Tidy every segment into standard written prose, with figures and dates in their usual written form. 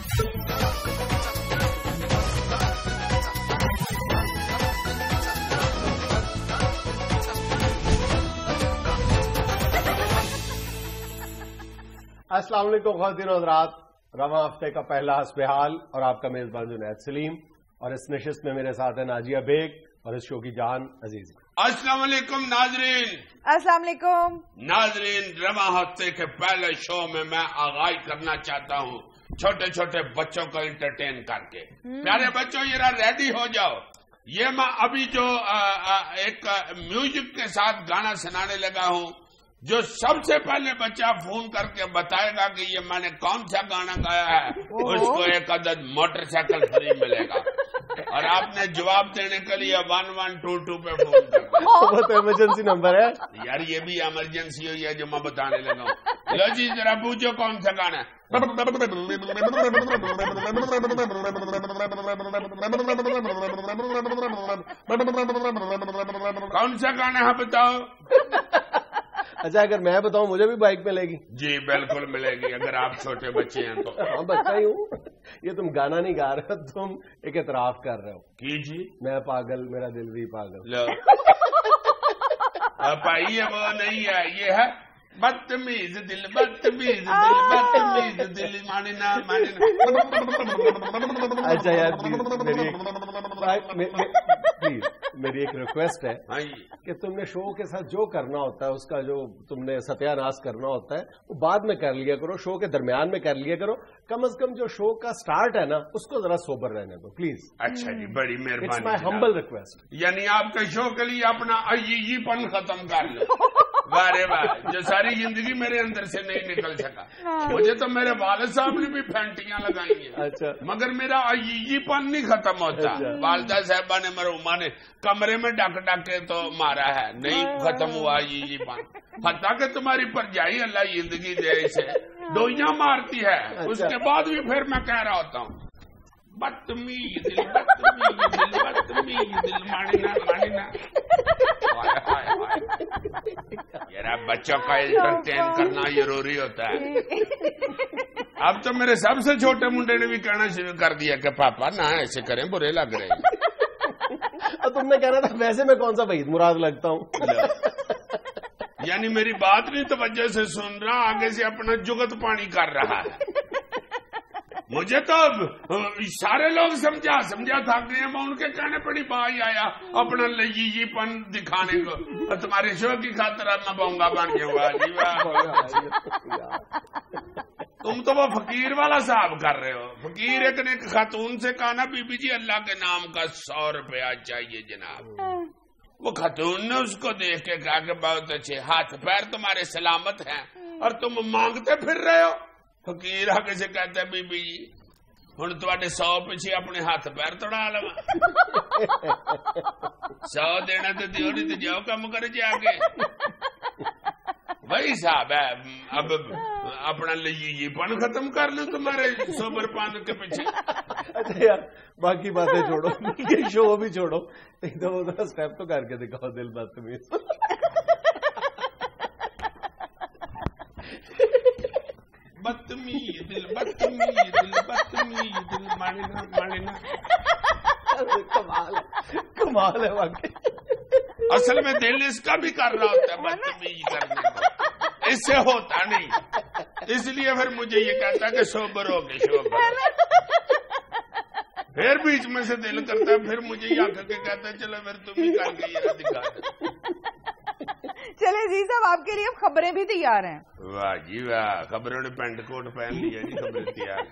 السلام علیکم خواتین و حضرات، رواں ہفتے کا پہلا حسب حال اور آپ کا میزبان جنید سلیم، اور اس نشست میں میرے ساتھ ہے ناجیہ بیگ اور اس شو کی جان عزیز۔ السلام علیکم ناظرین۔ السلام علیکم ناظرین، رواں ہفتے کے پہلے شو میں آغاز کرنا چاہتا ہوں چھوٹے چھوٹے بچوں کو انٹرٹین کر کے۔ پیارے بچوں، ذرا ریڈی ہو جاؤ۔ یہ میں ابھی جو ایک میوزک کے ساتھ گانا سنانے لگا ہوں، جو سب سے پہلے بچہ فون کر کے بتائے گا کہ یہ میں نے کون سا گانا گایا ہے، اس کو ایک عدد موٹر سائیکل فری ملے گا، اور آپ نے جواب دینے کے لیے 1122 پہ فون کرنا۔ وہ تو ایمرجنسی نمبر ہے یار، یہ بھی ایمرجنسی ہوئی ہے جو میں بتانے لگا ہوں۔ لو جی، ذرا پوچھو کون سا گانا ہے؟ کون سا گانا ہے بتاؤ؟ اچھا، اگر میں بتاؤں مجھے بھی بائک ملے گی؟ جی بالکل ملے گی، اگر آپ چھوٹے بچے ہیں تو۔ ہاں، بچہ ہی ہوں۔ یہ تم گانا نہیں گا رہے، تم ایک اعتراف کر رہے ہو۔ کیجیے۔ میں پاگل، میرا دل بھی پاگل۔ لو پائیے، وہ نہیں ہے، یہ ہے بدتمیز دل، بدتمیز دل، بدتمیز دل، ماننا ماننا۔ اچھا یار، پلیز میری ایک ریکویسٹ ہے کہ تم نے شو کے ساتھ جو کرنا ہوتا ہے، اس کا جو تم نے ستیہ ناش کرنا ہوتا ہے وہ بعد میں کر لیا کرو، شو کے درمیان میں کر لیا کرو۔ کم از کم جو شو کا سٹارٹ ہے نا، اس کو ذرا سوبر رہنے دو پلیز۔ اچھا جی، بڑی مہربانی۔ It's my humble request. یعنی آپ کے شو کے لیے اپنا پن ختم کر لو۔ واہ رے واہ، جو ساری زندگی میرے اندر سے نہیں نکل سکا۔ مجھے تو میرے والد صاحب نے بھی پینٹیاں لگائی ہیں، اچھا، مگر میرا پن نہیں ختم ہوتا۔ والدہ صاحبہ نے، مرحوما نے کمرے میں ڈک ڈک کے تو مارا ہے، نہیں ختم ہوا یہ پن۔ حتیٰ کہ تمہاری پرجائی اللہ زندگی دے اسے ڈوئیاں مارتی ہے، اس کے بعد بھی پھر میں کہہ رہا ہوتا ہوں بدتمیز دل، بدتمیز دل، بدتمیز دل، ماننا ماننا۔ یار، بچوں کا انٹرٹین کرنا ضروری ہوتا ہے۔ اب تو میرے سب سے چھوٹے منڈے نے بھی کہنا شروع کر دیا کہ پاپا نہ ایسے کریں، برے لگ رہے ہیں۔ تم نے کہنا تھا ویسے میں کون سا وحید مراد لگتا ہوں؟ یعنی میری بات نہیں توجہ سے سن رہا، آگے سے اپنا جگت پانی کر رہا ہے۔ مجھے تو سارے لوگ سمجھا تھا کہ میں ان کے کہنے پر ہی بائی آیا اپنا لجیجی پن دکھانے کو، اور تمہارے شو کی خاطر اب میں بونگا بن گیا ہوا۔ تم تو وہ فقیر والا صاحب کر رہے ہو۔ فقیر ایک نے خاتون سے کہا نا، بی بی جی اللہ کے نام کا 100 روپیہ چاہیے جناب۔ وہ خاتون نے اس کو دیکھ کے کہا کہ بہت اچھے، ہاتھ پیر تمہارے سلامت ہیں اور تم مانگتے پھر رہے ہو۔ فقیر آگے سے کہتا ہے، بی بی جی ہوں تے 100 پیچھے اپنے ہاتھ پیر توڑا لوا۔ 100 دینا تو دیو، نہیں تو جاؤ کم کرے جا کے۔ وہی صاحب ہے، اب اپنا یہ پن ختم کر لوں تمہارے سوبر پان کے پیچھے۔ اچھا یار، باقی باتیں چھوڑو، یہ شو بھی چھوڑو، ایک دم ذرا اسٹیپ تو کر کے دکھاؤ دل بدتمیز۔ بدتمیز دل، بدتمیز دل، بدتمیز دل، ماننا ماننا۔ کمال ہے واقعی۔ اصل میں دل اس کا بھی کر رہا ہوتا ہے بدتمیز کرنے کو، اس سے ہوتا نہیں، اس لیے پھر مجھے یہ کہتا ہے کہ سوبر ہو گئے، شوبر۔ پھر بیچ میں سے دل کرتا ہے، پھر مجھے یہ آ کے کہتا ہے چلو پھر تم ہی کر کے یہ دکھا دو۔ چلے عزیز صاحب، آپ کے لیے اب خبریں بھی تیار ہیں۔ واہ جی واہ، خبروں نے پینٹ کوٹ پہن لیا جی، خبریں تیار۔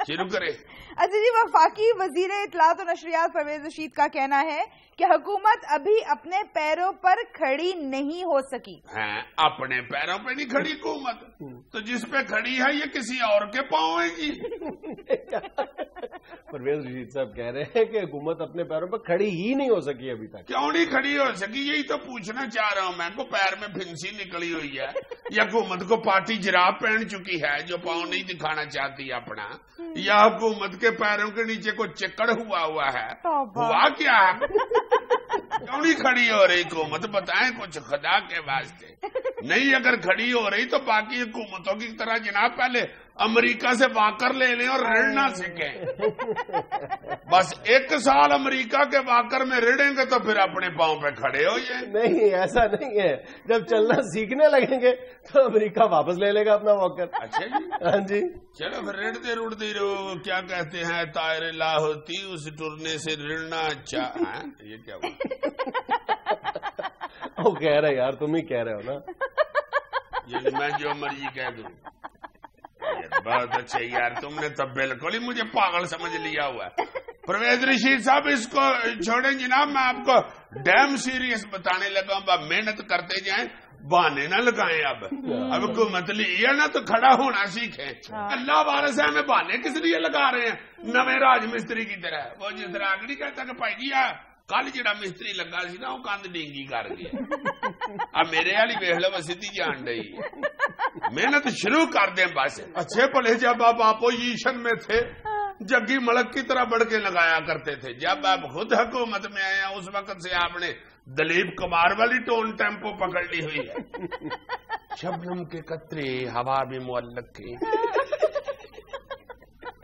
شروع کرے۔ اچھا جی، وفاقی وزیر اطلاعات و نشریات پرویز رشید کا کہنا ہے کہ حکومت ابھی اپنے پیروں پر کھڑی نہیں ہو سکی۔ ہاں، اپنے پیروں پہ نہیں کھڑی حکومت، تو جس پہ کھڑی ہے یہ کسی اور کے پاؤں ہے جی۔ پرویز رشید صاحب کہہ رہے ہیں کہ حکومت اپنے پیروں پر کھڑی ہی نہیں ہو سکی ابھی تک۔ کیوں نہیں کھڑی ہو سکی؟ یہی تو پوچھنا چاہ رہا ہوں میں، کو پیر میں پھنسی نکلی ہوئی ہے، یا حکومت کو پارٹی جراب پہن چکی ہے جو پاؤں نہیں دکھانا چاہتی اپنا، یا حکومت کے پیروں کے نیچے کو چکڑ ہوا ہے؟ ہوا کیا ہے؟ کیوں نہیں کھڑی ہو رہی حکومت؟ بتائیں کچھ خدا کے واسطے۔ نہیں اگر کھڑی ہو رہی تو باقی حکومتوں کی طرح جناب پہلے امریکہ سے واکر لے لیں اور رڑنا سیکھیں. بس 1 سال امریکہ کے واکر میں رڑیں گے تو پھر اپنے پاؤں پہ کھڑے ہو جائیں. نہیں ایسا نہیں ہے, جب چلنا سیکھنے لگیں گے تو امریکہ واپس لے لے گا اپنا واکر. اچھا جی, ہاں جی. چلو پھر رڑتے رہو. کیا کہتے ہیں طائر لا ہوتی اس ٹرنے سے رڑنا اچھا ہے. یہ کیا وہ کہہ رہے یار, تم ہی کہہ رہے ہو نا. یہ میں جو مرضی کہہ دوں. بہت اچھا یار, تم نے تو بالکل ہی مجھے پاگل سمجھ لیا ہوا ہے. پرویز رشید صاحب اس کو چھوڑیں جناب, میں آپ کو ڈیم سیریس بتانے لگا ہوں. محنت کرتے جائیں, بہانے نہ لگائیں. اب حکومت لی ہے نا تو کھڑا ہونا سیکھیں. اللہ والے سے ہمیں بہانے کس لیے لگا رہے ہیں, نویں راج مستری کی طرح. وہ جس طرح آگے کہتا کہ بھائی جی کل جڑا مستری لگا سی نا وہ کندھ ڈینگی کر گیا. اب میرے والی ویخ لو سیدھی جان ڈی. محنت شروع کر دیں بس. اچھے بھلے جب آپ اپوزیشن میں تھے جگی ملک کی طرح بڑھ کے لگایا کرتے تھے. جب آپ خود حکومت میں آئے ہیں اس وقت سے آپ نے دلیپ کمار والی ٹون ٹیمپو پکڑ لی ہوئی ہے. شبنم کے قطرے ہوا میں معلق کے,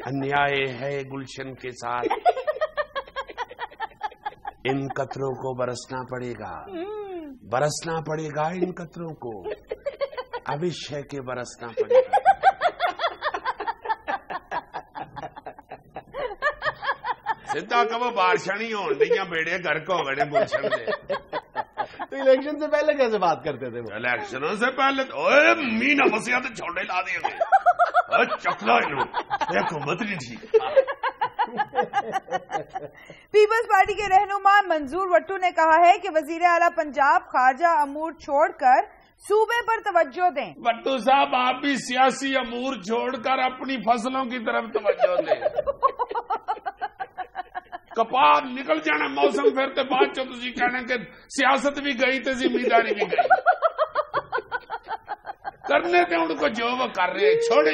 انیائے ہے گلشن کے ساتھ, ان قطروں کو برسنا پڑے گا, برسنا پڑے گا ان قطروں کو, اوش ہے کہ برسنا پڑے گا. سیدھا کبو بارشاں نہیں ہون دیا, بیڑے گرک ہو گئے گلشن سے. تو الیکشن سے پہلے کیسے بات کرتے تھے؟ الیکشنوں سے پہلے مینا مسیا تو چھوڑے لا دیے گئے. چکلا حکومت نہیں ٹھیک. پیپلز پارٹی کے رہنما منظور وٹو نے کہا ہے کہ وزیر اعلیٰ پنجاب خارجہ امور چھوڑ کر صوبے پر توجہ دیں. وٹو صاحب آپ بھی سیاسی امور چھوڑ کر اپنی فصلوں کی طرف توجہ دیں. کپاہ نکل جانا موسم پھر تو بعد چو تسی کہنا کہ سیاست بھی گئی تو ذمہ داری بھی گئی. کرنے دیں ان کو جو وہ کر رہے ہیں, چھوڑے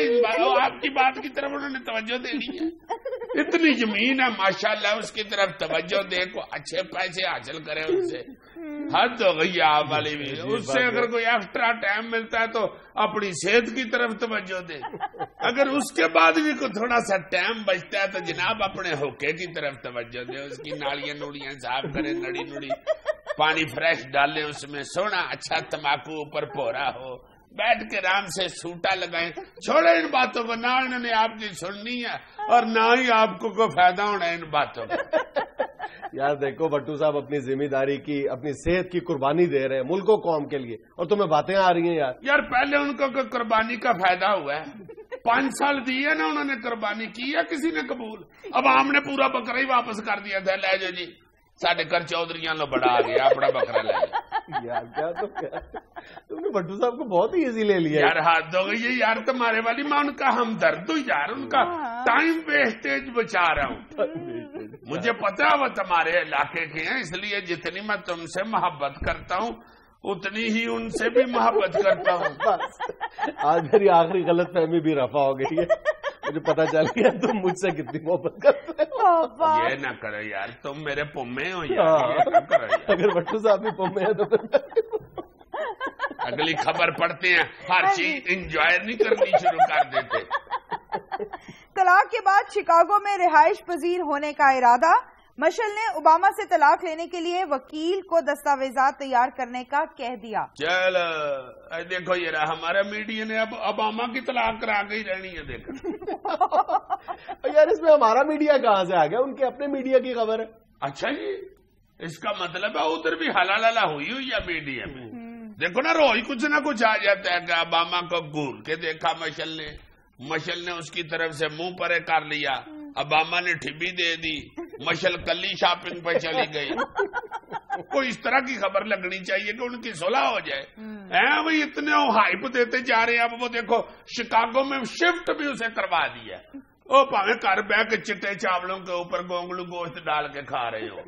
آپ کی بات کی طرف انہوں نے توجہ دینی ہے. اتنی زمین ہے ماشاءاللہ, اس کی طرف توجہ دے کو اچھے پیسے حاصل کرے. ان سے حد ہو گئی آپ والی بھی. اس سے اگر کوئی ایکسٹرا ٹائم ملتا ہے تو اپنی صحت کی طرف توجہ دے. اگر اس کے بعد بھی کوئی تھوڑا سا ٹائم بچتا ہے تو جناب اپنے ہوکے کی طرف توجہ دے. اس کی نالیاں نوڑیاں صاف کرے, نڑی نڑی پانی فریش ڈالے, اس میں سونا اچھا تمباکو اوپر پورا ہو, بیٹھ کے آرام سے سوٹا لگائیں. چھوڑے ان باتوں کو, نہ انہوں نے آپ کی سننی ہے اور نہ ہی آپ کو کوئی فائدہ ہونا ہے ان باتوں کا. یار دیکھو بٹو صاحب اپنی ذمہ داری کی, اپنی صحت کی قربانی دے رہے ہیں ملک و قوم کے لیے, اور تمہیں باتیں آ رہی ہیں یار. پہلے ان کو قربانی کا فائدہ ہوا ہے. 5 سال دی ہے نا انہوں نے, قربانی کی ہے کسی نے قبول. اب ہم نے پورا بکرا ہی واپس کر دیا تھا. لے جاؤ جی, ساڈے گھر چودھریاں لو بڑا آ گیا, اپنا بکرا لے جاؤ. یار کیا تم نے بٹو صاحب کو بہت ہی ایزی لے لیا یار. ہاتھ ہو گئی یار تمہارے والی. میں ان کا ہمدرد ہوں یار, ان کا ٹائم ویسٹیج بچا رہا ہوں. مجھے پتا وہ تمہارے علاقے کے ہیں, اس لیے جتنی میں تم سے محبت کرتا ہوں اتنی ہی ان سے بھی محبت کرتا ہوں. آج میری آخری غلط فہمی بھی رفع ہو گئی ہے. مجھے پتا چل گیا تم مجھ سے کتنی محبت کرتے ہو. یہ نہ کرو یار, تم میرے پمے ہو یار. اگر بٹو صاحب بھی پمے ہیں تو اگلی خبر پڑھتے ہیں, ہر چیز انجوائے نہیں کرنی شروع کر دیتے. طلاق کے بعد شکاگو میں رہائش پذیر ہونے کا ارادہ. مشل نے اوباما سے طلاق لینے کے لیے وکیل کو دستاویزات تیار کرنے کا کہہ دیا. چلو دیکھو یہ رہا ہمارا میڈیا نے اب اوباما کی طلاق کرا کے ہی رہنی ہے. دیکھو یار اس میں ہمارا میڈیا کہاں سے آ گیا, ان کے اپنے میڈیا کی خبر ہے. اچھا جی, اس کا مطلب ہے ادھر بھی حلالہ ہوئی ہے میڈیا میں. دیکھو نا روز کچھ نہ کچھ آ جاتا ہے کہ اوباما کو گور کے دیکھا مشل نے اس کی طرف سے منہ پرے کر لیا, اوباما نے ٹھبی دے دی, مشل کلی شاپنگ پہ چلی گئی. کوئی اس طرح کی خبر لگنی چاہیے کہ ان کی صلح ہو جائے. وہی اتنے ہائپ دیتے جا رہے ہیں. اب وہ دیکھو شکاگو میں شفٹ بھی اسے کروا دیا. وہ پاویں گھر بہ کے چٹے چاولوں کے اوپر گونگلو گوشت ڈال کے کھا رہے ہو,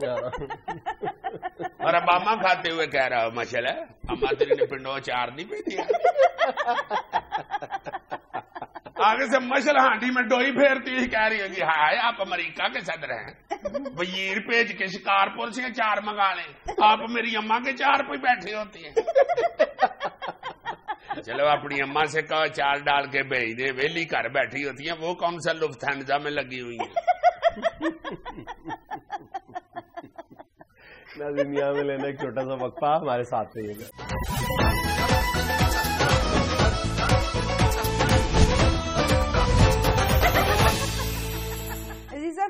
اور اوباما کھاتے ہوئے کہہ رہا ہو مشل ہے اما تیری نے پنڈو چار نہیں پی دیا. آگے سے مشل ہانڈی میں ڈوئی پھیرتی ہوئی کہہ رہی ہوگی ہائے آپ امریکہ کے صدر ہیں, وزیر بھیج کے شکارپور سے 4 منگا لیں, آپ میری اماں کے 4 پہ بیٹھے ہوتی ہیں. چلو اپنی اما سے کہو چال ڈال کے بھیج دے, ویلی گھر بیٹھی ہوتی ہیں, وہ کون سا لفتھانسا میں لگی ہوئی ہیں. ناظرین یہاں میں لینا ایک چھوٹا سا وقفہ, ہمارے ساتھ رہیے گا.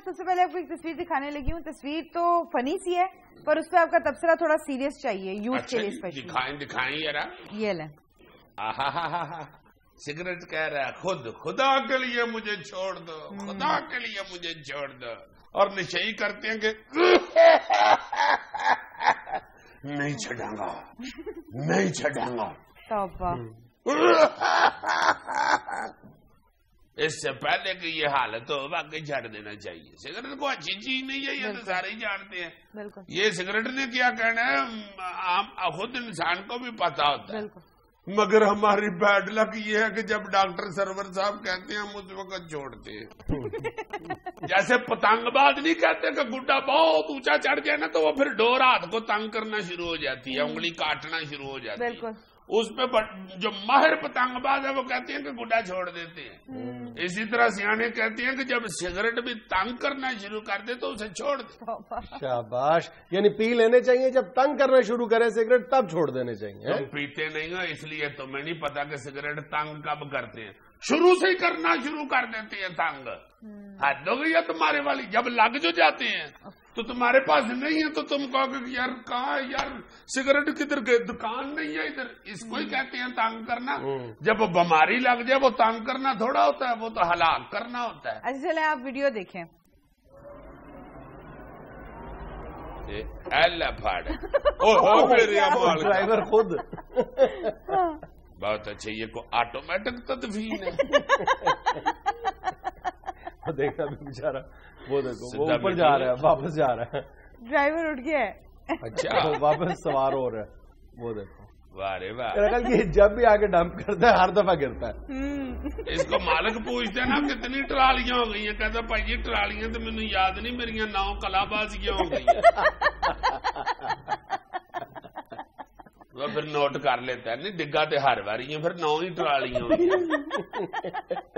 سب سے پہلے آپ کو ایک تصویر دکھانے لگی ہوں. تصویر تو فنی سی ہے پر اس پہ آپ کا تبصرہ تھوڑا سیریس چاہیے یوتھ کے لیے اسپیشلی. دکھائیں یار. یہ لیں. سگریٹ کہہ رہا ہے خدا کے لیے مجھے چھوڑ دو, خدا کے لیے مجھے چھوڑ دو, اور نشئی کرتے ہیں کہ نہیں چھڑوں گا, نہیں چھڑوں گا. اس سے پہلے کہ یہ حالت ہو واقعی چھڑ دینا چاہیے. سگریٹ کو اچھی چیز نہیں ہے, یہ تو سارے ہی جانتے ہیں. یہ سگریٹ نے کیا کہنا ہے خود انسان کو بھی پتا ہوتا ہے, مگر ہماری بیڈ لک یہ ہے کہ جب ڈاکٹر سرور صاحب کہتے ہیں ہم اس وقت چھوڑتے ہیں. جیسے پتنگ باز نہیں کہتے کہ گڈا بہت اونچا چڑھ جائے نا تو وہ پھر ڈور ہاتھ کو تنگ کرنا شروع ہو جاتی ہے, انگلی کاٹنا شروع ہو جاتی ہے. اس پہ جو ماہر پتنگ باز ہے وہ کہتے ہیں کہ گڈا چھوڑ دیتے ہیں. اسی طرح سیانے کہتے ہیں کہ جب سگریٹ بھی تنگ کرنا شروع کر دے تو اسے چھوڑ دے. شاباش, یعنی پی لینے چاہیے, جب تنگ کرنا شروع کرے سگریٹ تب چھوڑ دینے چاہیے. تم پیتے نہیں ہو اس لیے تمہیں نہیں پتا کہ سگریٹ تنگ کب کرتے ہیں. شروع سے ہی کرنا شروع کر دیتے ہیں تنگ. حد ہو گئی ہے تمہارے والی. جب لگ جو جاتے ہیں تو تمہارے پاس نہیں ہے تو تم کہو کہ یار کہاں یار سگریٹ کدھر گئے, دکان نہیں ہے ادھر. اس کو ہی کہتے ہیں تنگ کرنا. جب بیماری لگ جائے وہ تنگ کرنا تھوڑا ہوتا ہے, وہ تو ہلاک کرنا ہوتا ہے. اچھا چلیں آپ ویڈیو دیکھیں. ڈرائیور خود بہت اچھا, یہ کو آٹومیٹک تدفین ہے. دیکھا بھی بیچارہ, وہ دیکھو وہ اوپر جا رہا ہے, واپس جا رہا ہے. ڈرائیور اٹھ گیا ہے. اچھا واپس سوار ہو رہا ہے, وہ دیکھو. واہ رے واہ, یہ جب بھی آگے ڈمپ کرتا ہے ہر دفعہ گرتا ہے. اس کو مالک پوچھتے ہیں نا کتنی ٹرالیاں ہو گئی ہیں, کہتا بھائی ٹرالیاں تو مجھے یاد نہیں, میری 9 کلا بازیاں ہو گئی ہیں. وہ پھر نوٹ کر لیتا ہے, نہیں ڈگا تو ہر باری ہیں, پھر 9 ہی ٹرالیاں ہوئی ہیں.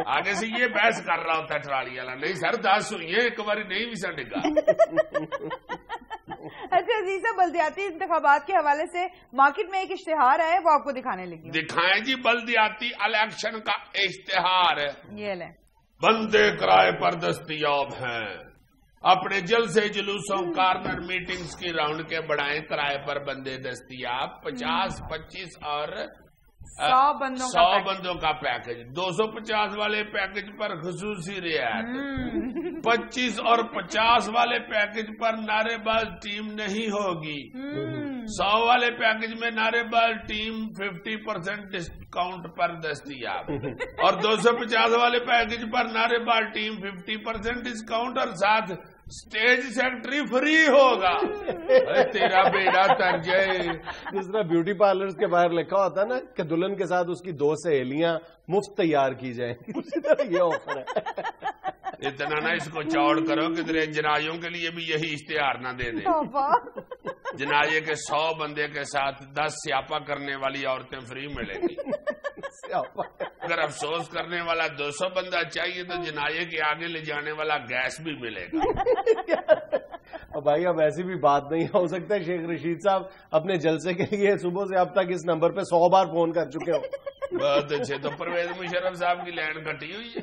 آگے سے یہ بحث کر رہا ہوتا ہے ٹرالی والا, نہیں سر 10 ہوئی ہیں, ایک باری نہیں بھی سر ڈگا. اچھا عزیزہ, بلدیاتی انتخابات کے حوالے سے مارکیٹ میں ایک اشتہار ہے, وہ آپ کو دکھانے لگی. دکھائیں جی بلدیاتی الیکشن کا اشتہار. یہ لیں. بندے کرائے پر دستیاب ہیں, اپنے جلسے جلوسوں کارنر میٹنگز کی راؤنڈ کے بڑھائیں, کرائے پر بندے دستیاب. 50, 25 اور 100 بندوں کا پیکج. 250 والے پیکج پر خصوصی رعایت. 25 اور 50 والے پیکج پر نعرے باز ٹیم نہیں ہوگی. 100 والے پیکج میں نعرے باز ٹیم 50% ڈسکاؤنٹ پر دستیاب, اور 250 والے پیکج پر نعرے باز ٹیم 50% ڈسکاؤنٹ اور ساتھ اسٹیج سیکٹری فری ہوگا. تیرا بیڑا تر جائے. جس طرح بیوٹی پارلرز کے باہر لکھا ہوتا ہے نا کہ دلہن کے ساتھ اس کی 2 سہیلیاں مفت تیار کی جائیں, اسی طرح یہ آفر ہے. اتنا نہ اس کو چوڑ کرو کہ تیرے جنازوں کے لیے بھی یہی اشتہار نہ دے دے. جنازے کے 100 بندے کے ساتھ 10 سیاپا کرنے والی عورتیں فری ملیں گی. اگر افسوس کرنے والا 200 بندہ چاہیے تو جنازے کے آگے لے جانے والا گیس بھی ملے گا. بھائی اب ایسی بھی بات نہیں ہو سکتا ہے. شیخ رشید صاحب اپنے جلسے کے لیے صبح سے اب تک اس نمبر پہ 100 بار فون کر چکے ہو. بہت اچھے. تو پرویز مشرف صاحب کی لائن کٹی ہوئی ہے.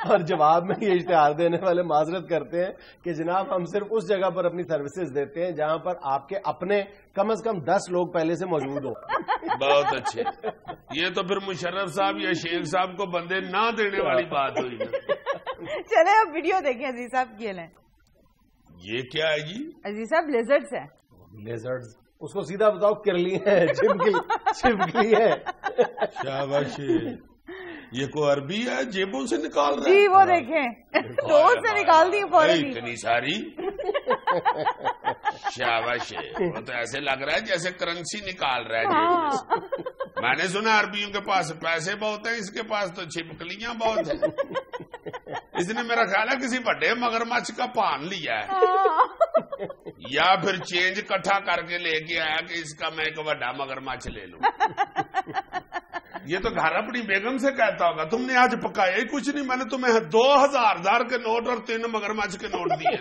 اور جواب میں یہ اشتہار دینے والے معذرت کرتے ہیں کہ جناب ہم صرف اس جگہ پر اپنی سروسز دیتے ہیں جہاں پر آپ کے اپنے کم از کم 10 لوگ پہلے سے موجود ہو. بہت اچھے. یہ تو پھر مشرف صاحب یا شیخ صاحب کو بندے نہ دینے والی بات ہوئی. چلے اب ویڈیو دیکھیں عزیز صاحب. یہ لیں. یہ کیا ہے جی؟ عزیز صاحب لیزرڈز ہے. لیزرڈز اس کو سیدھا بتاؤ کرلی ہے, چپکلی ہے. شاباش. یہ کو عربی ہے, جیبوں سے نکال رہا ہے. جی وہ دیکھیں, ٹول سے نکال دی فوراً. اتنی ساری. شاباش. وہ تو ایسے لگ رہا ہے جیسے کرنسی نکال رہا ہے جیب میں. میں نے سنا عربیوں کے پاس پیسے بہت ہیں, اس کے پاس تو چھپکلیاں بہت ہیں. اس نے میرا خیال ہے کسی بڑے مگرمچھ کا پان لیا ہے, یا پھر چینج کٹھا کر کے لے کے آیا کہ اس کا میں ایک بڑا مگرمچھ لے لوں. یہ تو گھر اپنی بیگم سے کہتا ہوگا تم نے آج پکایا ہی کچھ نہیں, میں نے تمہیں 2000 کے نوٹ اور 3 مگرمچھ کے نوٹ دیے.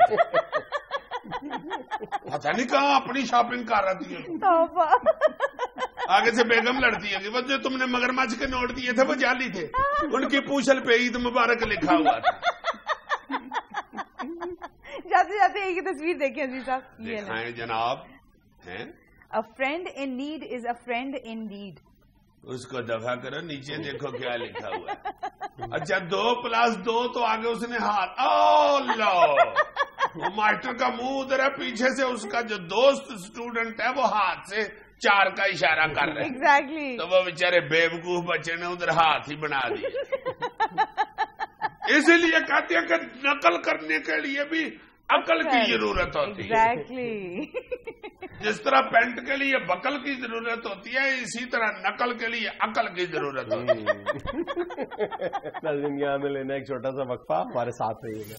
پتہ نہیں کہاں اپنی شاپنگ کر رہی ہے. آگے سے بیگم لڑتی ہے کہ وہ جو تم نے مگرمچھ کے نوٹ دیے تھے وہ جعلی تھے, ان کی پوچھل پہ عید مبارک لکھا ہوا تھا. جاتے جاتے ایک تصویر دیکھیں عزیز صاحب, دکھائیں جناب. A friend in need is a friend indeed. اس کو دفع کرو, نیچے دیکھو کیا لکھا ہوا ہے. اچھا 2+2 تو آگے اس نے ہاتھ, او لو وہ ماسٹر کا منہ ادھر ہے, پیچھے سے اس کا جو دوست اسٹوڈنٹ ہے وہ ہاتھ سے 4 کا اشارہ کر رہے ہیں. Exactly. تو وہ بیچارے بیوقوف بچے نے ادھر ہاتھ ہی بنا دیے. اسی لیے کہتے ہیں کہ نقل کرنے کے لیے بھی عقل کی ضرورت ہوتی ہے. Exactly. جس طرح پینٹ کے لیے بکل کی ضرورت ہوتی ہے, اسی طرح نقل کے لیے عقل کی ضرورت ہوتی ہے. ناظرین یہاں میں لینا ایک چھوٹا سا وقفہ, ہمارے ساتھ رہیے گا.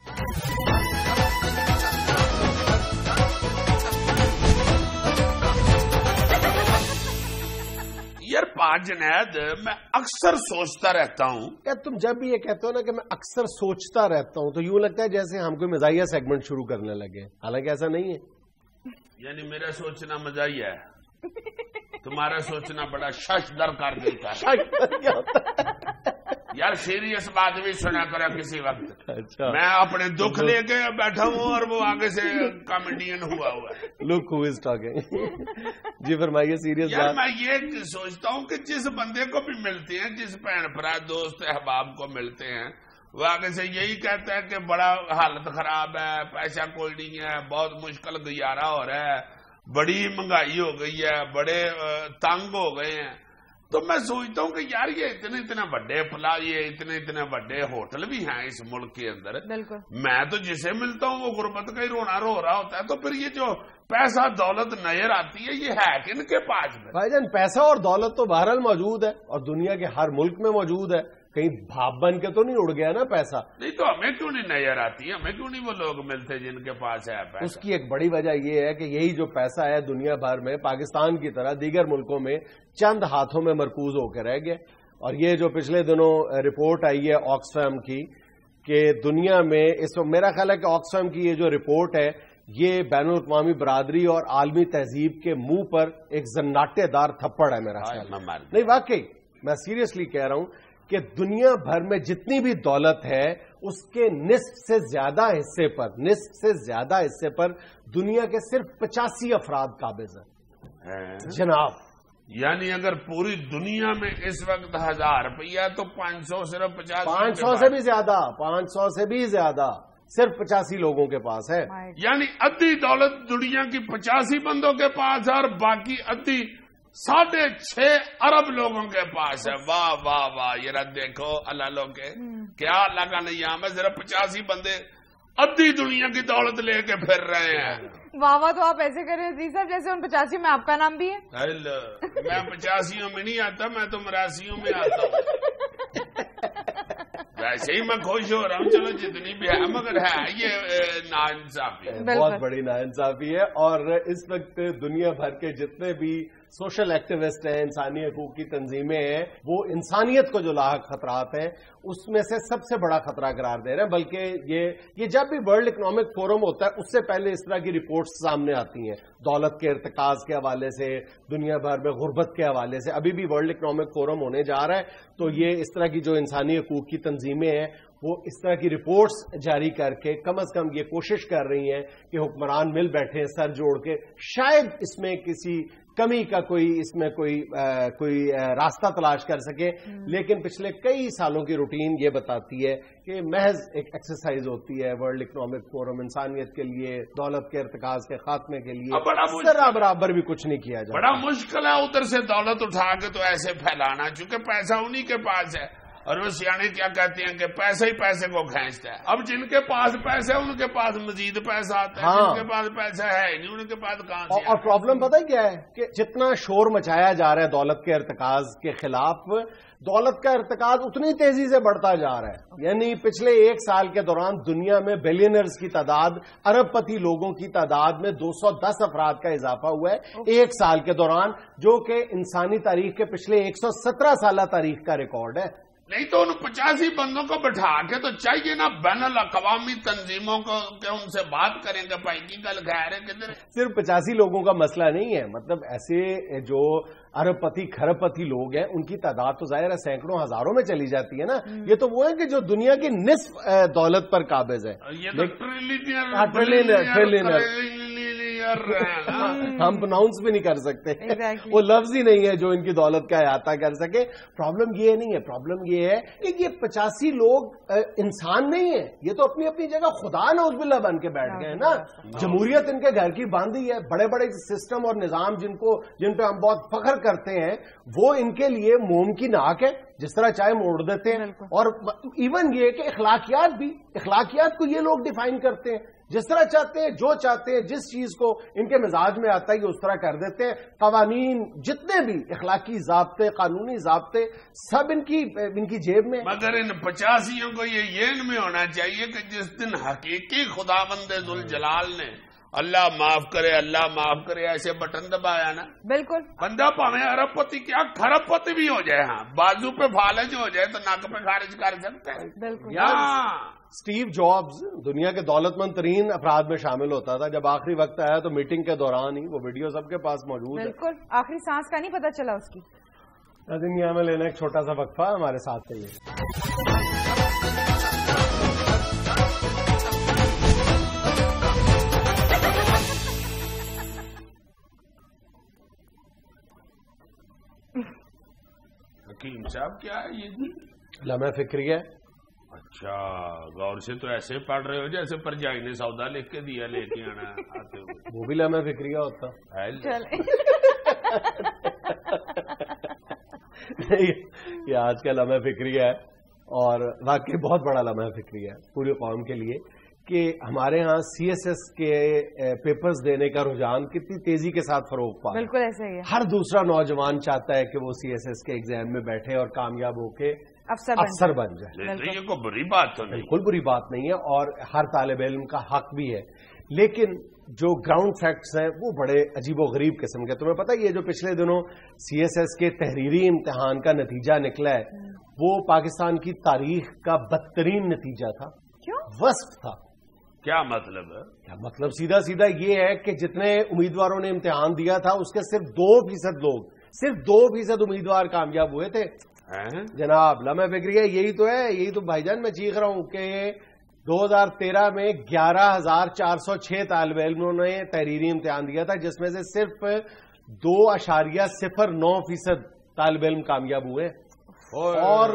یار پاک جنید, میں اکثر سوچتا رہتا ہوں. کیا تم جب بھی یہ کہتے ہو نا کہ میں اکثر سوچتا رہتا ہوں, تو یوں لگتا ہے جیسے ہم کوئی مزاحیہ سیگمنٹ شروع کرنے لگے, حالانکہ ایسا نہیں ہے. یعنی میرا سوچنا مزاحیہ ہے, تمہارا سوچنا بڑا شش در کر دیتا ہے. یار سیریس بات بھی سنا کرا کسی وقت. اچھا, میں اپنے دکھ لے کے بیٹھا ہوں اور وہ آگے سے کامیڈین ہوا ہے. لک ہو از ٹاکنگ. جی فرمائیے سیریس یار بات. میں یہ سوچتا ہوں کہ جس بندے کو بھی ملتے ہیں, جس بہن بھرا دوست احباب کو ملتے ہیں, وہ آگے سے یہی کہتا ہے کہ بڑا حالت خراب ہے, پیسہ کوئی نہیں ہے, بہت مشکل گزارا ہو رہا ہے, بڑی مہنگائی ہو گئی ہے, بڑے تنگ ہو گئے ہیں. تو میں سوچتا ہوں کہ یار یہ اتنے بڑے پلا, یہ اتنے بڑے ہوٹل بھی ہیں اس ملک کے اندر. میں تو جسے ملتا ہوں وہ غربت کا ہی رونا رو رہا ہوتا ہے. تو پھر یہ جو پیسہ دولت نظر آتی ہے, یہ ہے کن کے پاس؟ بھائی جان پیسہ اور دولت تو بہرحال موجود ہے, اور دنیا کے ہر ملک میں موجود ہے. کہیں بھاپ بن کے تو نہیں اڑ گیا نا پیسہ. نہیں تو ہمیں کیوں نہیں نظر آتی, ہمیں کیوں نہیں وہ لوگ ملتے جن کے پاس ہے پیسہ؟ اس کی ایک بڑی وجہ یہ ہے کہ یہی جو پیسہ ہے دنیا بھر میں پاکستان کی طرح دیگر ملکوں میں چند ہاتھوں میں مرکوز ہو کے رہ گیا. اور یہ جو پچھلے دنوں رپورٹ آئی ہے آکسفیم کی کہ دنیا میں اس وقت, میرا خیال ہے کہ آکسفیم کی یہ جو رپورٹ ہے یہ بین الاقوامی برادری اور عالمی تہذیب کے منہ پر ایک زناٹے دار تھپڑ ہے میرا خیال. نہیں واقعی میں سیریسلی کہہ رہا ہوں کہ دنیا بھر میں جتنی بھی دولت ہے اس کے نصف سے زیادہ حصے پر دنیا کے صرف 85 افراد قابض ہیں جناب. یعنی اگر پوری دنیا میں اس وقت 1000 روپیہ تو 500 صرف 500 سے بھی زیادہ 500 سے بھی زیادہ صرف 85 لوگوں کے پاس ہے. یعنی ادھی دولت دنیا کی 85 بندوں کے پاس ہے اور باقی ادھی 6.5 ارب لوگوں کے پاس ہے. واہ واہ واہ, یہ رد دیکھو اللہ لوگ کے کیا اللہ کا نظام ہے. صرف 85 بندے ادھی دنیا کی دولت لے کے پھر رہے ہیں. واہ واہ, تو آپ ایسے کریں عزیز صاحب جیسے ان 85 میں آپ کا نام بھی ہے. میں 85 میں نہیں آتا, میں تو 82 میں آتا ہوں. ویسے ہی میں خوش ہو رہا ہوں, چلو جتنی بھی ہے, مگر ہے یہ ناانصافی ہے, بہت بڑی ناانصافی ہے. اور اس وقت دنیا بھر کے جتنے بھی سوشل ایکٹیوسٹ ہیں, انسانی حقوق کی تنظیمیں ہیں, وہ انسانیت کو جو لاحق خطرات ہیں اس میں سے سب سے بڑا خطرہ قرار دے رہے ہیں. بلکہ یہ جب بھی ورلڈ اکنامک فورم ہوتا ہے اس سے پہلے اس طرح کی رپورٹس سامنے آتی ہیں, دولت کے ارتکاز کے حوالے سے, دنیا بھر میں غربت کے حوالے سے. ابھی بھی ورلڈ اکنامک فورم ہونے جا رہا ہے, تو یہ اس طرح کی جو انسانی حقوق کی تنظیمیں ہیں وہ اس طرح کی رپورٹس جاری کر کے کم از کم یہ کوشش کر رہی ہیں کہ حکمران مل بیٹھے سر جوڑ کے, شاید اس میں کسی کمی کا اس میں کوئی راستہ تلاش کر سکے. لیکن پچھلے کئی سالوں کی روٹین یہ بتاتی ہے کہ محض ایک ایکسرسائز ہوتی ہے ورلڈ اکنامک فورم انسانیت کے لیے, دولت کے ارتکاز کے خاتمے کے لیے ذرا برابر بھی کچھ نہیں کیا جاتا. بڑا مشکل ہے ادھر سے دولت اٹھا کے تو ایسے پھیلانا, چونکہ پیسہ انہی کے پاس ہے. اور وہ سیانے کیا کہتے ہیں کہ پیسے ہی پیسے کو کھینچتا ہے. اب جن کے پاس پیسے ان کے پاس مزید پیسہ آتا ہے, جن کے پاس پیسہ ہے نہیں ان کے پاس کہاں سے. اور پرابلم پتہ کیا ہے کہ جتنا شور مچایا جا رہا ہے دولت کے ارتکاز کے خلاف, دولت کا ارتکاز اتنی تیزی سے بڑھتا جا رہا ہے. یعنی پچھلے 1 سال کے دوران دنیا میں بلینئرز کی تعداد, ارب پتی لوگوں کی تعداد میں 210 افراد کا اضافہ ہوا ہے 1 سال کے دوران, جو کہ انسانی تاریخ کے پچھلے 117 سالہ تاریخ کا ریکارڈ ہے. نہیں تو ان 85 بندوں کو بٹھا کے تو چاہیے نا بین الاقوامی تنظیموں کو کہ ان سے بات کریں کہ بھائی کی گل خیر ہے کدھر. صرف 85 لوگوں کا مسئلہ نہیں ہے, مطلب ایسے جو ارب پتی کھرب پتی لوگ ہیں ان کی تعداد تو ظاہر ہے سینکڑوں ہزاروں میں چلی جاتی ہے نا. یہ تو وہ ہے کہ جو دنیا کی نصف دولت پر قابض ہے. یہ تو ٹریلینئر ہم پروناؤنس بھی نہیں کر سکتے, وہ لفظ ہی نہیں ہے جو ان کی دولت کا احاطہ کر سکے. پرابلم یہ نہیں ہے, پرابلم یہ ہے کہ یہ 85 لوگ انسان نہیں ہیں, یہ تو اپنی اپنی جگہ خدا نعوذ باللہ بن کے بیٹھ گئے ہیں نا. جمہوریت ان کے گھر کی باندھی ہے. بڑے بڑے سسٹم اور نظام جن پہ ہم بہت فخر کرتے ہیں وہ ان کے لیے موم کی ناک ہے, جس طرح چاہے موڑ دیتے ہیں. اور ایون یہ کہ اخلاقیات کو یہ لوگ ڈیفائن کرتے ہیں جس طرح چاہتے ہیں, جو چاہتے ہیں, جس چیز کو ان کے مزاج میں آتا ہے یہ اس طرح کر دیتے ہیں. قوانین جتنے بھی اخلاقی ضابطے, قانونی ضابطے, سب ان کی جیب میں. مگر ان 85 کو یہ علم میں ہونا چاہیے کہ جس دن حقیقی خداوند ذوالجلال نے اللہ معاف کرے ایسے بٹن دبایا نا, بالکل بندہ پاویں ارب پتی کیا کھرب پتی بھی ہو جائے, ہاں بازو پہ فالج ہو جائے تو ناک پہ خارج کر سکتا ہے. بالکل. اسٹیو جابز دنیا کے دولت مند ترین افراد میں شامل ہوتا تھا. جب آخری وقت آیا تو میٹنگ کے دوران ہی وہ ویڈیو سب کے پاس موجود ہے. بالکل, آخری سانس کا نہیں پتا چلا اس کی. دنیا میں لینا ایک چھوٹا سا وقفہ ہمارے ساتھ چاہیے. حکیم صاحب کیا ہے یہ لمحہ فکریہ. اچھا, غور سے تو ایسے پڑھ رہے ہو جیسے پرجائی نے سودا لکھ کے دیا لے کے آنا آتے ہوئے. وہ بھی لمحہ فکریہ ہوتا. یہ آج کا لمحہ فکریہ ہے اور واقعی بہت بڑا لمحہ فکریہ ہے پوری قوم کے لیے کہ ہمارے ہاں سی ایس ایس کے پیپرز دینے کا رجحان کتنی تیزی کے ساتھ فروغ پا. بالکل ایسا ہی ہے. ہر دوسرا نوجوان چاہتا ہے کہ وہ سی ایس ایس کے ایگزام میں بیٹھے اور کامیاب ہو کے افسر بن جائے. یہ کوئی بری بات تو نہیں, بالکل بری بات نہیں ہے اور ہر طالب علم کا حق بھی ہے. لیکن جو گراؤنڈ فیکٹس ہیں وہ بڑے عجیب و غریب قسم کے. تمہیں پتہ یہ جو پچھلے دنوں سی ایس ایس کے تحریری امتحان کا نتیجہ نکلا ہے وہ پاکستان کی تاریخ کا بدترین نتیجہ تھا. وسط تھا. کیا مطلب ہے؟ کیا مطلب؟ سیدھا یہ ہے کہ جتنے امیدواروں نے امتحان دیا تھا اس کے صرف 2% لوگ, صرف 2% امیدوار کامیاب ہوئے تھے. جناب لمحہ فکریہ یہی تو ہے. یہی تو بھائی جان میں چیخ رہا ہوں کہ 2013 میں 11,406 طالب علموں نے تحریری امتحان دیا تھا جس میں سے صرف 2.09% طالب علم کامیاب ہوئے. اور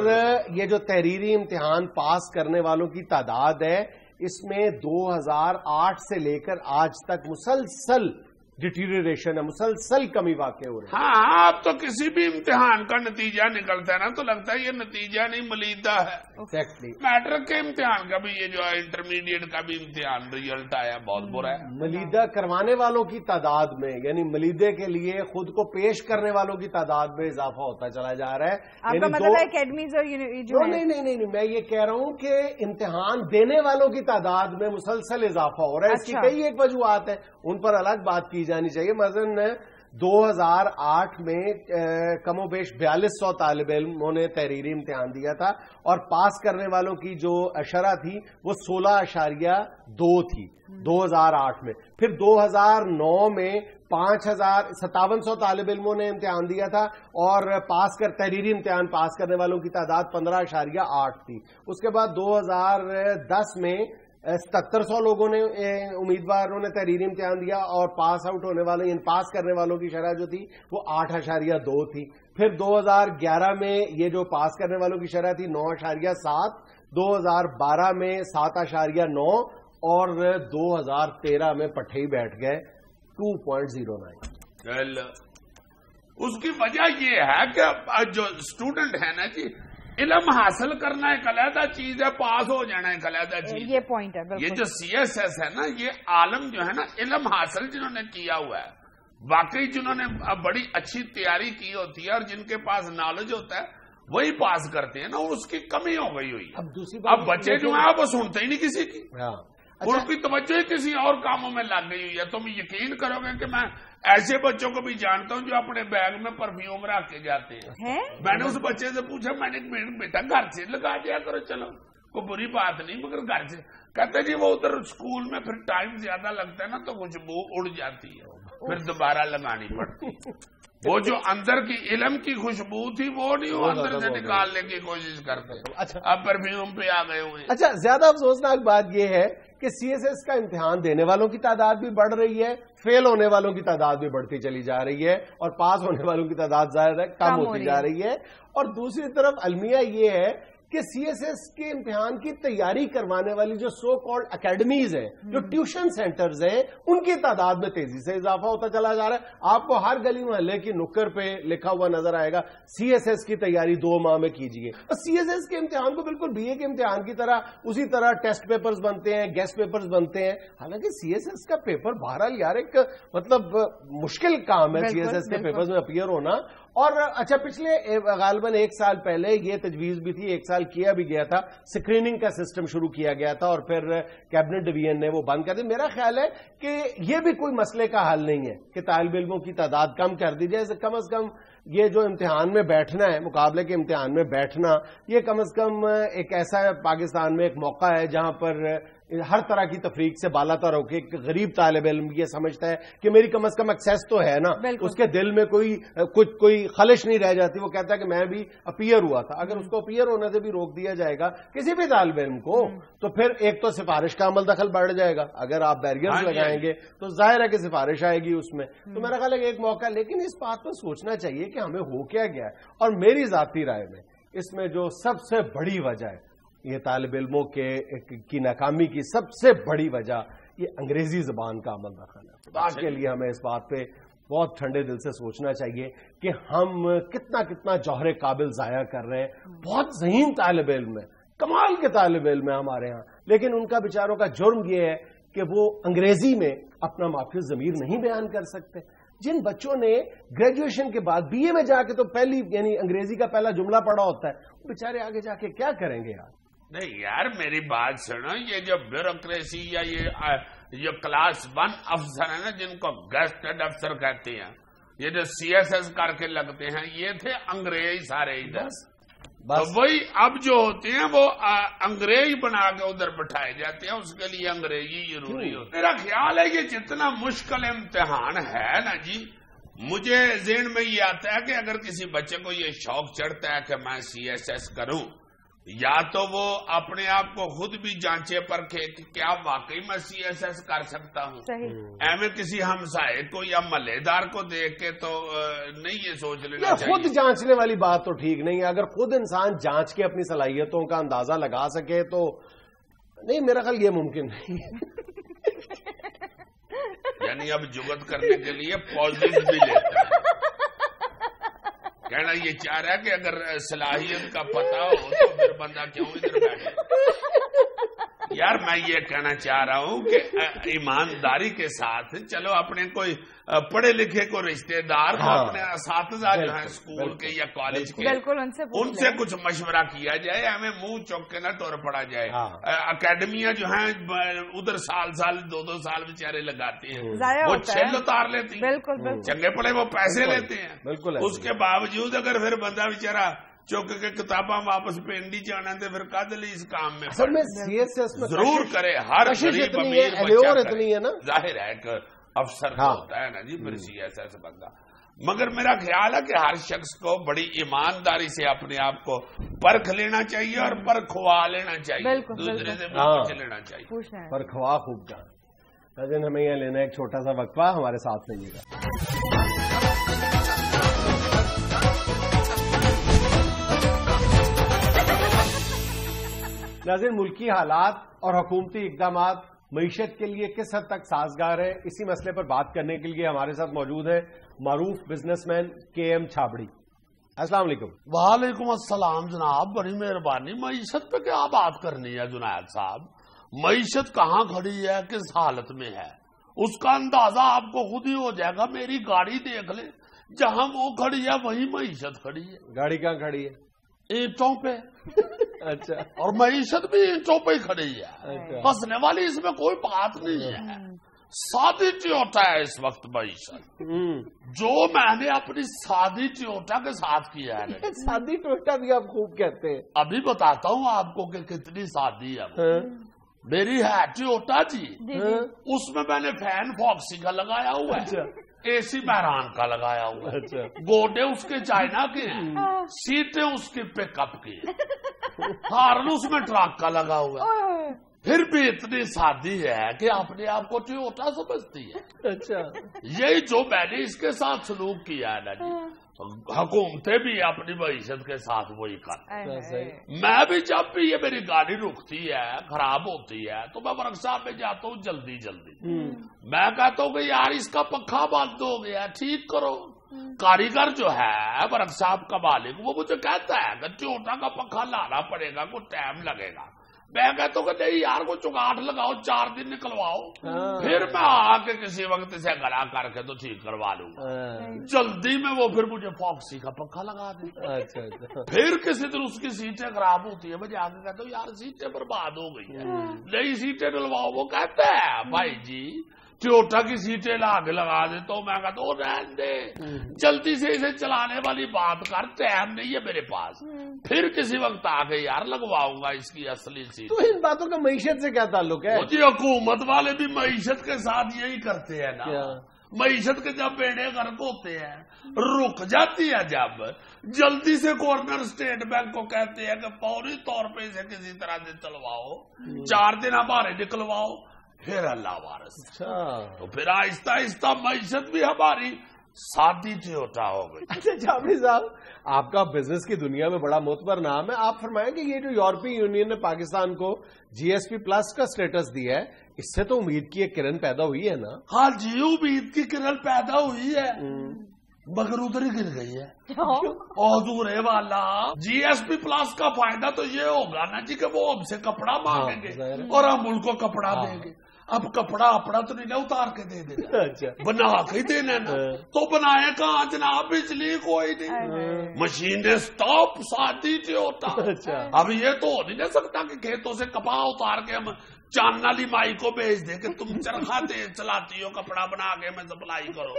یہ جو تحریری امتحان پاس کرنے والوں کی تعداد ہے اس میں 2008 سے لے کر آج تک مسلسل ڈیٹیریشن ہے, مسلسل کمی واقع ہو رہی ہے. ہاں, اب تو کسی بھی امتحان کا نتیجہ نکلتا ہے نا تو لگتا ہے یہ نتیجہ نہیں ملیدہ ہے. میٹرک کے امتحان کا بھی یہ جو انٹرمیڈیٹ کا بھی امتحان ریزلٹ آیا بہت برا ہے. ملیدہ کروانے والوں کی تعداد میں یعنی ملیدے کے لیے خود کو پیش کرنے والوں کی تعداد میں اضافہ ہوتا چلا جا رہا ہے. آپ کا مطلب ہے اکیڈمیز اور نہیں, میں یہ کہہ رہا ہوں کہ امتحان دینے والوں کی تعداد میں مسلسل اضافہ ہو رہا ہے. اس کی کئی ایک وجوہات ہیں, ان پر الگ بات کی جانی چاہیے. مثلا 2008 میں کم و بیش 4200 طالب علموں نے تحریری امتحان دیا تھا اور پاس کرنے والوں کی جو شرح تھی وہ 16.2 تھی 2008 میں. پھر 2009 میں 5700 طالب علموں نے امتحان دیا تھا اور تحریری امتحان پاس کرنے والوں کی تعداد 15.8 تھی. اس کے بعد 2010 میں 7700 لوگوں نے امیدواروں نے تحریری امتحان دیا اور پاس آؤٹ ہونے والے یعنی پاس کرنے والوں کی شرح جو تھی وہ 8.2 تھی. پھر 2011 میں یہ جو پاس کرنے والوں کی شرح تھی 9.7, 2012 میں 7.9 اور 2013 میں پٹھے ہی بیٹھ گئے 2.09. اس کی وجہ یہ ہے کہ جو اسٹوڈنٹ ہے نا جی علم حاصل کرنا ایک علیحدہ چیز ہے، پاس ہو جانا ایک علیحدہ چیز. یہ پوائنٹ ہے. یہ جو CSS ہے نا، یہ عالم جو ہے نا علم حاصل جنہوں نے کیا ہوا ہے، واقعی جنہوں نے بڑی اچھی تیاری کی ہوتی ہے اور جن کے پاس نالج ہوتا ہے وہی پاس کرتے ہیں نا. اس کی کمی ہو گئی ہوئی ہے. اب بچے جو ہیں وہ سنتے ہی نہیں کسی کی، ان کی توجہ ہی کسی اور کاموں میں لگ گئی ہوئی ہے. تم یقین کرو گے کہ میں ایسے بچوں کو بھی جانتا ہوں جو اپنے بیگ میں پرفیوم رکھ کے جاتے ہیں. میں نے اس بچے سے پوچھا، میں نے بیٹا گھر سے لگا دیا کرو، چلو کوئی بری بات نہیں، مگر گھر سے. کہتے جی وہ ادھر اسکول میں پھر ٹائم زیادہ لگتا ہے نا تو خوشبو اڑ جاتی ہے، پھر دوبارہ لگانی پڑتی. وہ جو اندر کی علم کی خوشبو تھی وہ نہیں، وہ اندر سے نکالنے کی کوشش کرتے. اچھا، اب پرفیوم پہ آ گئے ہوئے. اچھا، زیادہ افسوسناک بات یہ ہے کہ CSS کا امتحان دینے والوں کی تعداد بھی بڑھ رہی ہے، فیل ہونے والوں کی تعداد بھی بڑھتی چلی جا رہی ہے، اور پاس ہونے والوں کی تعداد ظاہر ہے کم ہوتی جا رہی ہے. اور دوسری طرف المیہ یہ ہے کہ CSS کے امتحان کی تیاری کروانے والی جو سو کالڈ اکیڈمیز ہیں، جو ٹیوشن سینٹرز ہیں، ان کی تعداد میں تیزی سے اضافہ ہوتا چلا جا رہا ہے. آپ کو ہر گلی محلے کی نکر پہ لکھا ہوا نظر آئے گا CSS کی تیاری 2 ماہ میں کیجیے. اور CSS کے امتحان کو بالکل BA کے امتحان کی طرح اسی طرح ٹیسٹ پیپرز بنتے ہیں، گیسٹ پیپرز بنتے ہیں. حالانکہ CSS کا پیپر بہرحال یار ایک مطلب مشکل کام ہے CSS کے پیپرز میں اپیئر ہونا. اور اچھا، پچھلے غالباً 1 سال پہلے یہ تجویز بھی تھی، 1 سال کیا بھی گیا تھا، اسکریننگ کا سسٹم شروع کیا گیا تھا اور پھر کیبنٹ ڈویژن نے وہ بند کر دیا. میرا خیال ہے کہ یہ بھی کوئی مسئلے کا حل نہیں ہے کہ طالب علموں کی تعداد کم کر دی جائے. کم از کم یہ جو امتحان میں بیٹھنا ہے، مقابلے کے امتحان میں بیٹھنا، یہ کم از کم ایک ایسا پاکستان میں ایک موقع ہے جہاں پر ہر طرح کی تفریق سے بالا تر ہو کے ایک غریب طالب علم یہ سمجھتا ہے کہ میری کم از کم ایکسیس تو ہے نا، اس کے دل میں کوئی خلش نہیں رہ جاتی. وہ کہتا ہے کہ میں بھی اپیئر ہوا تھا. اگر اس کو اپیئر ہونے سے بھی روک دیا جائے گا کسی بھی طالب علم کو، تو پھر ایک تو سفارش کا عمل دخل بڑھ جائے گا. اگر آپ بیریئرز لگائیں گے تو ظاہر ہے کہ سفارش آئے گی اس میں. تو میرا خیال ہے ایک موقع، لیکن اس بات پر سوچنا چاہیے کہ ہمیں ہو کیا گیا ہے. اور میری ذاتی رائے میں اس میں جو سب سے بڑی وجہ ہے، یہ طالب علموں کی ناکامی کی سب سے بڑی وجہ یہ انگریزی زبان کا عمل دخل ہے. خدا کے لیے ہمیں اس بات پہ بہت ٹھنڈے دل سے سوچنا چاہیے کہ ہم کتنا جوہر قابل ضائع کر رہے ہیں. بہت ذہین طالب علم ہے، کمال کے طالب علم ہیں ہمارے ہاں، لیکن ان کا بیچاروں کا جرم یہ ہے کہ وہ انگریزی میں اپنا مافی ضمیر نہیں بیان کر سکتے. جن بچوں نے گریجویشن کے بعد BA میں جا کے تو پہلی یعنی انگریزی کا پہلا جملہ پڑھا ہوتا ہے، وہ بیچارے آگے جا کے کیا کریں گے یار؟ نہیں یار، میری بات سنو، یہ جو بیوروکریسی یا یہ کلاس 1 افسر ہیں نا، جن کو گیسٹڈ افسر کہتے ہیں، یہ جو CSS کر کے لگتے ہیں، یہ تھے انگریز سارے ادھر. تو وہی اب جو ہوتے ہیں وہ انگریز بنا کے ادھر بٹھائے جاتے ہیں، اس کے لیے انگریزی ضروری ہوتی ہے. میرا خیال ہے یہ جتنا مشکل امتحان ہے نا جی، مجھے ذہن میں یہ آتا ہے کہ اگر کسی بچے کو یہ شوق چڑھتا ہے کہ میں CSS کروں، یا تو وہ اپنے آپ کو خود بھی جانچے پرکھے کہ کیا واقعی میں CSS کر سکتا ہوں. ایویں کسی ہمسائے کو یا محلے دار کو دیکھ کے تو نہیں یہ سوچ لینا چاہیے. خود جانچنے والی بات تو ٹھیک نہیں ہے. اگر خود انسان جانچ کے اپنی صلاحیتوں کا اندازہ لگا سکے تو نہیں، میرا خیال یہ ممکن نہیں ہے. یعنی اب جگت کرنے کے لیے پوزیٹو بھی لیتا ہے. کہنا یہ چاہ رہا ہے کہ اگر صلاحیت کا پتہ ہو تو پھر بندہ کیوں ادھر بیٹھے. یار میں یہ کہنا چاہ رہا ہوں کہ ایمانداری کے ساتھ چلو اپنے کوئی پڑھے لکھے کو رشتے دار کو اپنے اساتذہ جو ہیں اسکول کے یا کالج کے ان سے کچھ مشورہ کیا جائے. ہمیں منہ چوک کے نہ ٹور پڑا جائے. اکیڈمیاں جو ہیں ادھر سال 2 سال بیچارے لگاتے ہیں، وہ چھل اتار لیتی ہیں، چنگے پڑے وہ پیسے لیتے ہیں. اس کے باوجود اگر پھر بندہ بیچارہ چوک کے کتاباں واپس پینڈی جانا تو پھر قدل اس کام میں ضرور کرے. ہر غریب امیر بچہ ظاہر ہے کہ افسر ہوتا ہے نا جی، پھر CSS بندہ. مگر میرا خیال ہے کہ ہر شخص کو بڑی ایمانداری سے اپنے آپ کو پرکھ لینا چاہیے اور پرکھوا لینا چاہیے، دوسرے سے پوچھ لینا چاہیے. پرکھوا خوب جان. لیکن ہمیں یہ لینا ایک چھوٹا سا وقفہ، ہمارے ساتھ رہیے گا. ناظرین، ملکی حالات اور حکومتی اقدامات معیشت کے لیے کس حد تک سازگار ہے، اسی مسئلے پر بات کرنے کے لیے ہمارے ساتھ موجود ہے معروف بزنس مین KM چھابڑی. السلام علیکم. وعلیکم السلام جناب, بڑی مہربانی. معیشت پہ کیا بات کرنی ہے جنید صاحب؟ معیشت کہاں کھڑی ہے, کس حالت میں ہے, اس کا اندازہ آپ کو خود ہی ہو جائے گا. میری گاڑی دیکھ لیں, جہاں وہ کھڑی ہے وہیں معیشت کھڑی ہے. گاڑی کہاں کھڑی ہے؟ اینٹوں پہ. اچھا, اور معیشت بھی اینٹوں پہ ہی کھڑی ہے. ہنسنے والی اس میں کوئی بات نہیں ہے. سادی ٹیوٹا ہے اس وقت معیشت. جو میں نے اپنی سادی ٹیوٹا کے ساتھ کیا ہے. سادی ٹیوٹا بھی آپ خوب کہتے ہیں. ابھی بتاتا ہوں آپ کو کہ کتنی سادی ہے. میری ہے ٹیوٹا جی, اس میں نے فین فاکسی کا لگایا ہوا ہے, اے سی بحران کا لگایا ہوا ہے, گوڈے اس کے چائنا کے ہیں, سیٹیں اس کی پک اپ کی ہیں, ہارن اس میں ٹرک کا لگا ہوا ہے. پھر بھی اتنی سادی ہے کہ اپنے آپ کو ٹیوٹا سمجھتی ہے. اچھا, یہی جو میں نے اس کے ساتھ سلوک کیا ہے نا جی, حکومتیں بھی اپنی معیشت کے ساتھ وہی کرتی. میں بھی جب بھی یہ میری گاڑی رکتی ہے, خراب ہوتی ہے, تو میں ورک شاپ میں جاتا ہوں جلدی جلدی. میں کہتا ہوں کہ یار اس کا پنکھا بند ہو گیا, ٹھیک کرو. کاریگر جو ہے ورک شاپ کا مالک, وہ مجھے کہتا ہے کہ ٹیوٹا کا پنکھا لانا پڑے گا, کچھ ٹائم لگے گا. میں کہتا ہوں کہ نہیں یار, کو چگاٹ لگاؤ, 4 دن نکلواؤ, پھر میں آ کے کسی وقت سے گلا کر کے تو ٹھیک کروا لوں گا. جلدی میں وہ پھر مجھے فاکسی کا پنکھا لگا دے. پھر کسی دن اس کی سیٹیں خراب ہوتی ہے, میں جا کے کہتا ہوں یار سیٹیں برباد ہو گئی ہیں, نئی سیٹیں ڈلواؤ. وہ کہتا ہے بھائی جی ٹیوٹا کی سیٹیں لا کے لگا دیتا ہوں. میں کہتا ہوں رہنے دے, جلدی سے اسے چلانے والی بات کر, ٹائم نہیں ہے میرے پاس. پھر کسی وقت آ کے یار لگواؤں گا اس کی اصلی سیٹ. تو ان باتوں کا معیشت سے کیا تعلق ہے؟ جی حکومت والے بھی معیشت کے ساتھ یہی کرتے ہیں نا. معیشت کے جب بیڑے غرق ہوتے ہیں, رک جاتی ہے, جب جلدی سے گورنر اسٹیٹ بینک کو کہتے ہیں کہ فوری طور پہ اسے کسی طرح سے چلواؤ, 4 دن ہمارے نکلواؤ, پھر اللہ وارث. تو پھر آہستہ آہستہ معیشت بھی ہماری سادی ٹیوٹا ہو گئی. اچھا جعفری صاحب, آپ کا بزنس کی دنیا میں بڑا معتبر نام ہے. آپ فرمائیں کہ یہ جو یورپی یونین نے پاکستان کو GSP پلس کا سٹیٹس دیا ہے, اس سے تو امید کی ایک کرن پیدا ہوئی ہے نا؟ ہاں جی, امید کی کرن پیدا ہوئی ہے, مگر ادھر ہی گر گئی ہے. حضور والا GSP پلس کا فائدہ تو یہ ہوگا نا جی کہ وہ ہم سے کپڑا مانگیں گے اور ہم ان کو کپڑا دیں گے. اب کپڑا اپنا تو نہیں نا اتار کے دے دینا, بنا کے دینا نا. تو بنائے کہاں جناب, بجلی کوئی نہیں, مشینیں اسٹاپ, سادی ٹیوٹا. اب یہ تو ہو نہیں نہ سکتا کہ کھیتوں سے کپاہ اتار کے ہم چاند والی مائی کو بھیج دے کہ تم چرخا تیز چلاتی ہو, کپڑا بنا کے میں سپلائی کرو.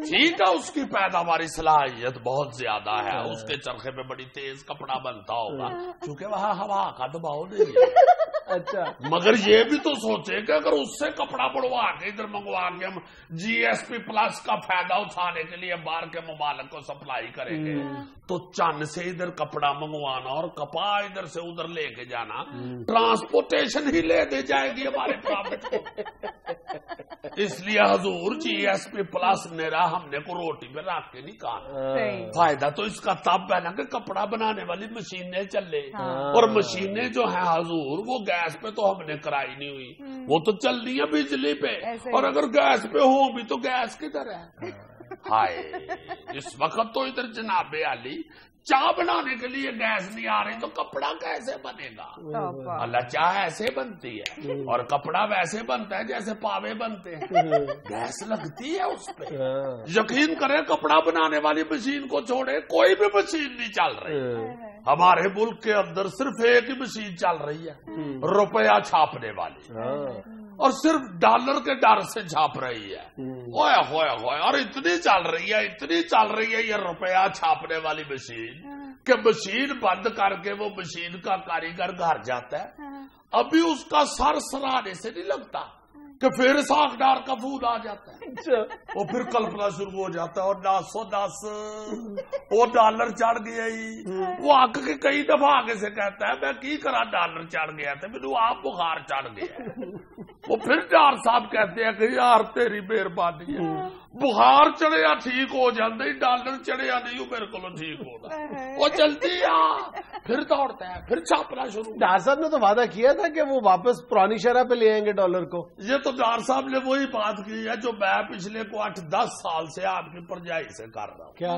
ٹھیک ہے, اس کی پیداواری صلاحیت بہت زیادہ ہے, اس کے چرخے میں بڑی تیز کپڑا بنتا ہوگا, کیونکہ وہاں ہوا کا دباؤ نہیں ہے. اچھا, مگر یہ بھی تو سوچے کہ اگر اس سے کپڑا بڑھوا کے ادھر منگوا کے ہم GSP پلس کا فائدہ اٹھانے کے لیے باہر کے ممالک کو سپلائی کریں گے, تو چند سے ادھر کپڑا منگوانا اور کپا ادھر سے ادھر لے کے جانا, ٹرانسپورٹیشن ہی لے دے جائے گی ہمارے پرافٹ کو. اس لیے حضور GSP پلس میرا ہم نے کو روٹی پہ رکھ کے نہیں کہا. فائدہ تو اس کا تب ہے نا کہ کپڑا بنانے والی مشینیں چلے, اور مشینیں جو ہیں حضور وہ گیس پہ تو ہم نے کرائی نہیں ہوئی, وہ تو چل رہی ہے بجلی پہ. اور اگر گیس پہ ہو بھی تو گیس کدھر ہے؟ ہائے, اس وقت تو ادھر جناب علی چائے بنانے کے لیے گیس نہیں آ رہی, تو کپڑا کیسے بنے گا؟ اللہ, چائے ایسے بنتی ہے اور کپڑا ویسے بنتا ہے جیسے پاوے بنتے ہیں, گیس لگتی ہے اس پہ. یقین کریں, کپڑا بنانے والی مشین کو چھوڑے کوئی بھی مشین نہیں چل رہی. ہمارے ملک کے اندر صرف ایک ہی مشین چل رہی ہے, روپیہ چھاپنے والی, اور صرف ڈالر کے ڈر سے چھاپ رہی ہے. ہوئے ہوئے ہوئے, اور اتنی چل رہی ہے یہ روپیہ چھاپنے والی مشین کہ مشین بند کر کے وہ مشین کا کاریگر گھر جاتا ہے, ابھی اس کا سر سرانے سے نہیں لگتا کہ پھر ساکھدار کا فون آ جاتا ہے, وہ پھر کلپنا شروع ہو جاتا ہے, اور 910 وہ ڈالر چڑھ گیا ہی. وہ آگ کے کئی دفعہ آگے سے کہتا ہے میں کی کرا ڈالر چڑھ گیا تھا, میرے آپ بخار چڑھ گیا. وہ پھر ڈار صاحب کہتے ہیں کہ یار تیری مہربانی ہے, بخار چڑھیا ٹھیک ہو جاتا, ڈالر چڑھیا نہیں میرے کو ٹھیک ہونا. وہ جلدی پھر دوڑتا ہے, پھر چھاپنا شروع. ڈار صاحب نے تو وعدہ کیا تھا کہ وہ واپس پرانی شرح پہ لے آئیں گے ڈالر کو. یہ تو ڈار صاحب نے وہی بات کی ہے جو میں پچھلے کو 8-10 سال سے آپ کی پرجائی سے کر رہا ہوں. کیا